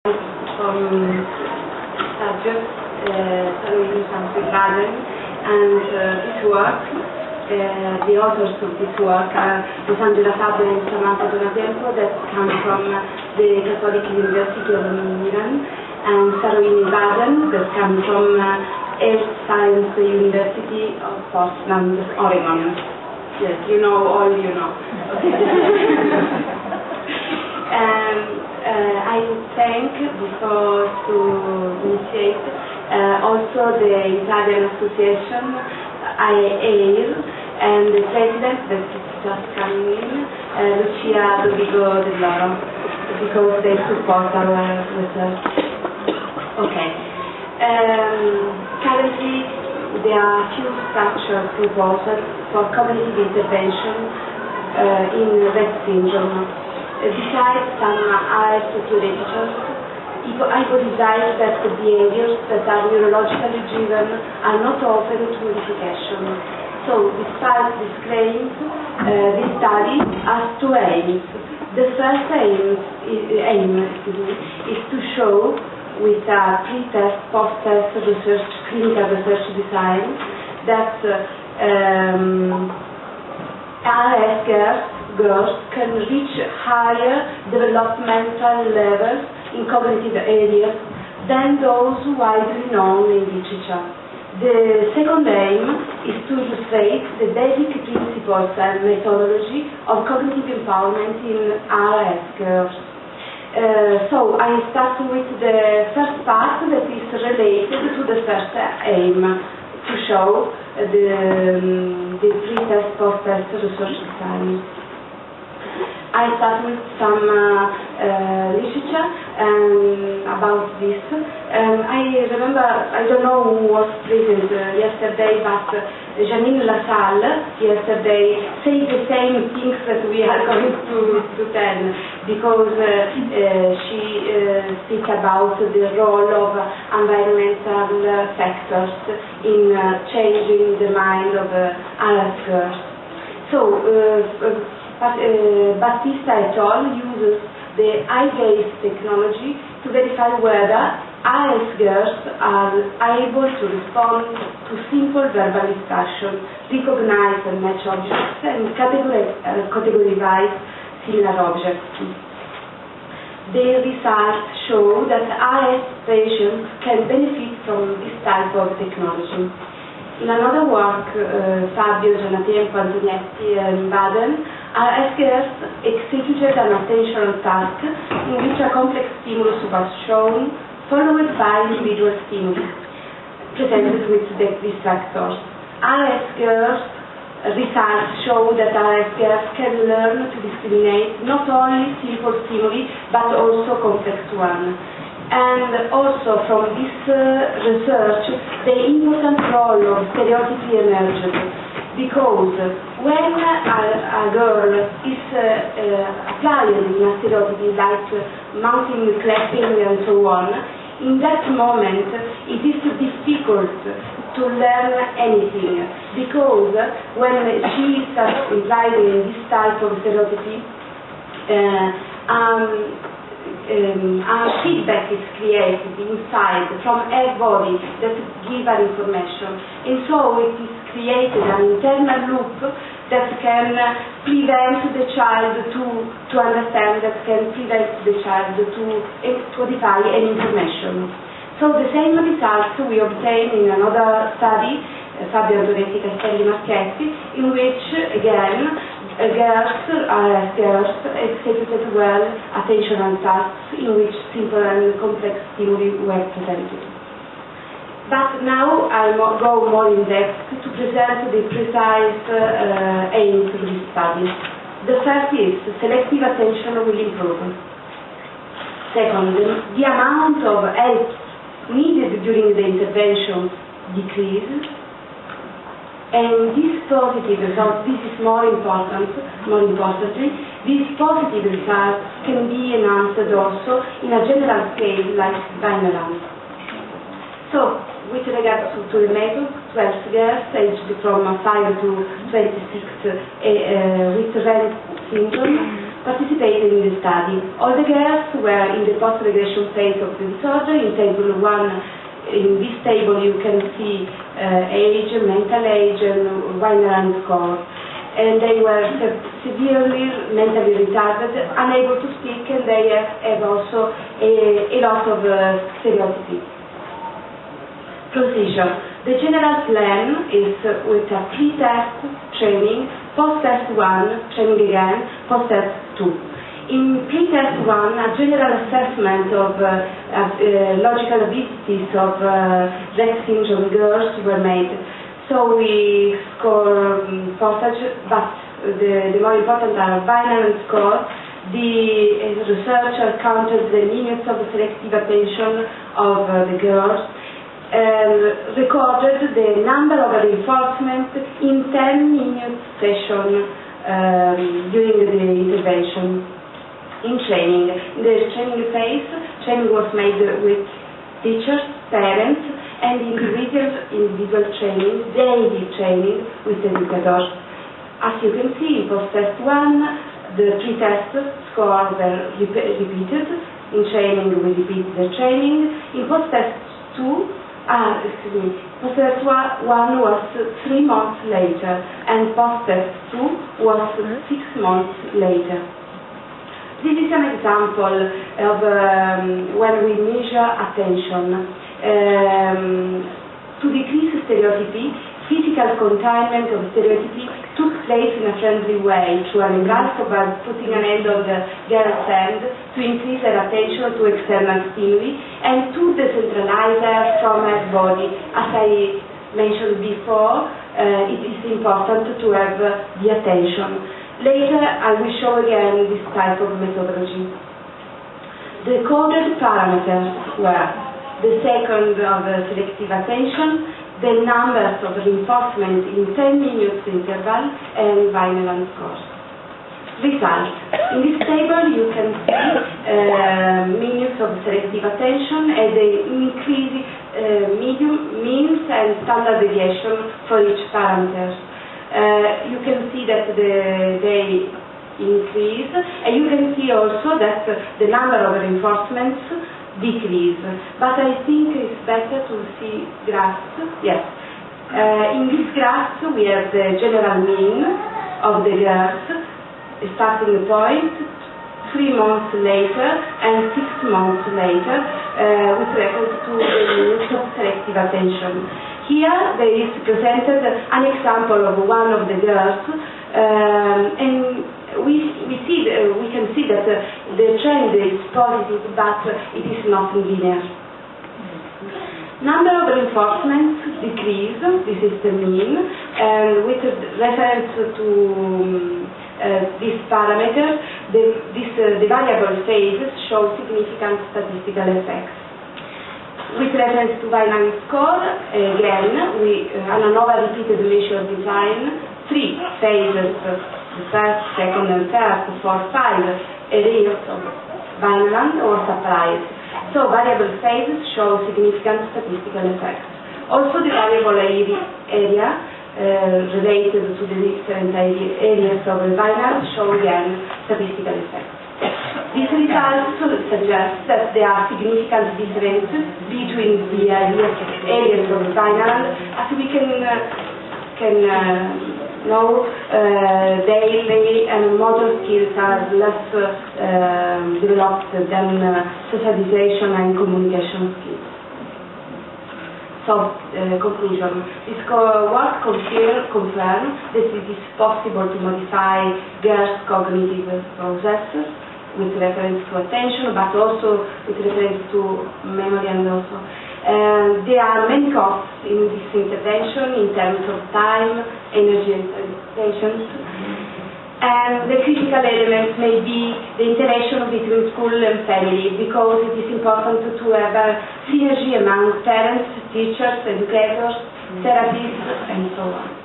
from fabio, and this work, the authors of this work are Rosa and Samantha Donatempo, that come from the Catholic University of Milan, and Caroline Baden, that come from Health Science University of Portland, Oregon. Yes, you know, all you know. I thank, before to initiate, also the Italian Association, IAIL, and the president that is just coming in, Lucia Dovigo de Loro, because they support our research. Okay. Currently, there are few structural proposals for cognitive intervention in Rett syndrome. Besides some RS theoreticians, hypothesize that the behaviors that are neurologically driven are not open to modification. So, despite these claims, this study has two aims. The first aim is to show, with a pre-test, post-test research, clinical research design, that RS girls can reach higher developmental levels in cognitive areas than those widely known in literature. The second aim is to illustrate the basic principles and methodology of cognitive empowerment in RS girls. So I start with the first part that is related to the first aim, to show the pre-test, post-test research design. I start with some literature about this. I remember, I don't know who was present yesterday, but Janine Lassalle yesterday said the same things that we are going to tell, because she speaks about the role of environmental factors in changing the mind of RS girls. So, Battista et al. Uses the eye-gaze technology to verify whether RS girls are able to respond to simple verbal instructions, recognize and match objects, and categorize similar objects. The results show that RS patients can benefit from this type of technology. In another work, Fabio, Donatempo, Antonietti, and Baden, RS girls executed an attentional task in which a complex stimulus was shown, followed by individual stimuli, presented with the distractors. RS girls' results show that RS girls can learn to discriminate not only simple stimuli, but also complex ones. And also from this research, the important role of stereotypy emerged, because when a girl is applied in a stereotypy like mounting, clapping, and so on, in that moment it is difficult to learn anything, because when she starts implied in this type of stereotypy, feedback is created inside from her body that give her information, and so it is created an internal loop that can prevent the child to understand, that can prevent the child to codify any information. So the same results we obtain in another study, Fabio, Antonietti, Castelli, Marchetti, in which again RS girls executed well attentional tasks in which simple and complex stimuli were presented. But now I go more in depth to present the precise aims of this study. The first is selective attention will improve. Second, the amount of help needed during the intervention decreases. And this positive result, this is more importantly, these positive results can be enhanced also in a general scale like Vineland. So, with regards to the method, 12 girls aged from 5 to 26 with Rett syndrome participated in the study. All the girls were in the post-regression phase of the disorder. In table 1, in this table you can see age, mental age, and Wiener score. And they were severely mentally retarded, unable to speak, and they have also a lot of stereotypes. Procedure. The general plan is with a pre-test training, post-test 1, training again, post-test 2. In pre-test 1, a general assessment of logical abilities of Rett syndrome girls were made. So we score postage, but the more important are binary score. The researcher counted the minutes of selective attention of the girls and recorded the number of reinforcements in 10-minute session during the intervention. In training, in the training phase, training was made with teachers, parents, and individual training, daily training with educators. As you can see, in post-test 1, the pre-test scores were repeated. In training, we repeat the training. In post-test 2, post-test 1 was 3 months later, and post-test 2 was 6 months later. This is an example of when we measure attention. To decrease stereotypy, physical containment of stereotypy took place in a friendly way through an embrace by putting an hand on the girl's hand to increase her attention to external stimuli and to decentralize her from her body. As I mentioned before, it is important to have the attention. Later, I will show again this type of methodology. The coded parameters were the second of selective attention, the numbers of reinforcement in 10 minutes interval, and Wiener scores. Results. In this table you can see minutes of selective attention and the increase medium, means and standard deviation for each parameter. You can see that they increase, and you can see also that the number of reinforcements decrease. But I think it's better to see graphs. Yes. In this graph we have the general mean of the girls, starting point 3 months later and 6 months later with reference to the minutes of selective attention. Here there is presented an example of one of the girls, and we can see that the trend is positive, but it is not linear. Number of reinforcements decrease, this is the mean, and with reference to this parameter, the variable phases show significant statistical effects. With reference to Wiener score, again, we ANOVA repeated measure design, 3 phases, the first, second, and third, 4, 5 areas of Wiener or surprise. So variable phases show significant statistical effects. Also the variable area related to the different areas of Wiener show again statistical effects. These results suggest that there are significant differences between the areas of Wiener, as we can know, daily and motor skills are less developed than socialization and communication skills. So, conclusion. This work confirms that it is possible to modify girls' cognitive processes with reference to attention, but also with reference to memory and also. There are many costs in this intervention in terms of time, energy and patience. And the critical elements may be the interaction between school and family, because it is important to have a synergy among parents, teachers, educators, therapists, and so on.